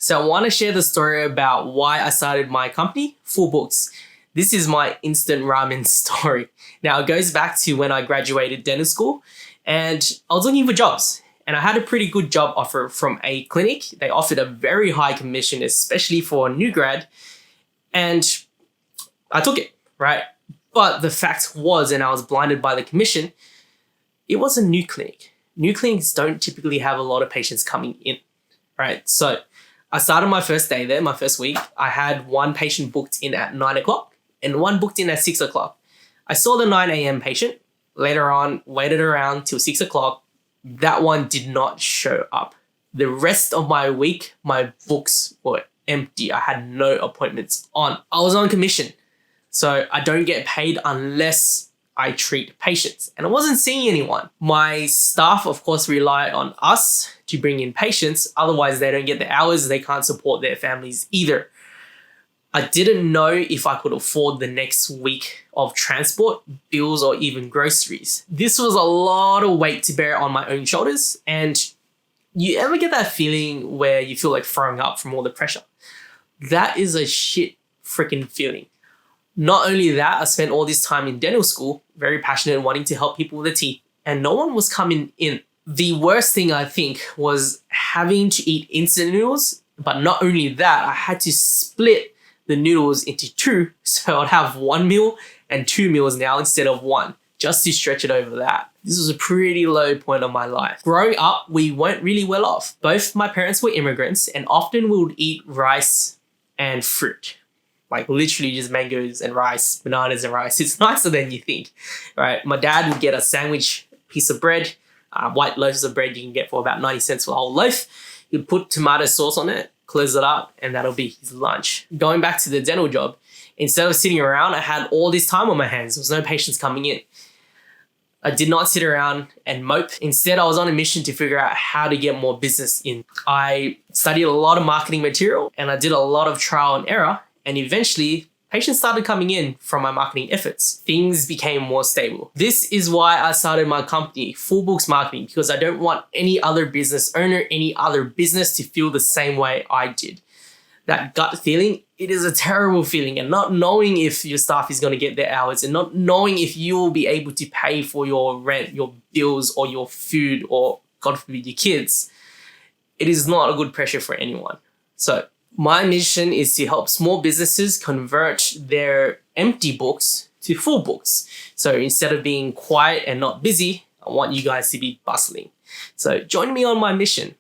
So I want to share the story about why I started my company, Full Books. This is my instant ramen story. Now it goes back to when I graduated dental school and I was looking for jobs. And I had a pretty good job offer from a clinic. They offered a very high commission, especially for a new grad. And I took it, right? But the fact was, and I was blinded by the commission, it was a new clinic. New clinics don't typically have a lot of patients coming in, right? So I started my first day there, my first week. I had one patient booked in at 9 o'clock and one booked in at 6 o'clock. I saw the 9 a.m. patient. Later on, waited around till 6 o'clock. That one did not show up. The rest of my week, my books were empty. I had no appointments on. I was on commission. So I don't get paid unless I treat patients. And I wasn't seeing anyone. My staff, of course, rely on us to bring in patients. Otherwise, they don't get the hours. They can't support their families either. I didn't know if I could afford the next week of transport, bills, or even groceries. This was a lot of weight to bear on my own shoulders. And you ever get that feeling where you feel like throwing up from all the pressure? That is a shit freaking feeling. Not only that, I spent all this time in dental school, very passionate and wanting to help people with their teeth, and no one was coming in. The worst thing I think was having to eat instant noodles, but not only that, I had to split the noodles into two, so I'd have one meal and two meals now instead of one, just to stretch it over that. This was a pretty low point of my life. Growing up, we weren't really well off. Both my parents were immigrants, and often we would eat rice and fruit. Like literally just mangoes and rice, bananas and rice. It's nicer than you think, right? My dad would get a sandwich, piece of bread, white loaves of bread you can get for about 90 cents for a whole loaf. He'd put tomato sauce on it, close it up, and that'll be his lunch. Going back to the dental job, instead of sitting around, I had all this time on my hands. There was no patients coming in. I did not sit around and mope. Instead, I was on a mission to figure out how to get more business in. I studied a lot of marketing material and I did a lot of trial and error. And eventually, patients started coming in from my marketing efforts. Things became more stable. This is why I started my company, Full Books Marketing, because I don't want any other business owner, any other business to feel the same way I did. That gut feeling, it is a terrible feeling. And not knowing if your staff is going to get their hours and not knowing if you will be able to pay for your rent, your bills, or your food, or God forbid, your kids. It is not a good pressure for anyone. So my mission is to help small businesses convert their empty books to full books. So instead of being quiet and not busy, I want you guys to be bustling. So join me on my mission.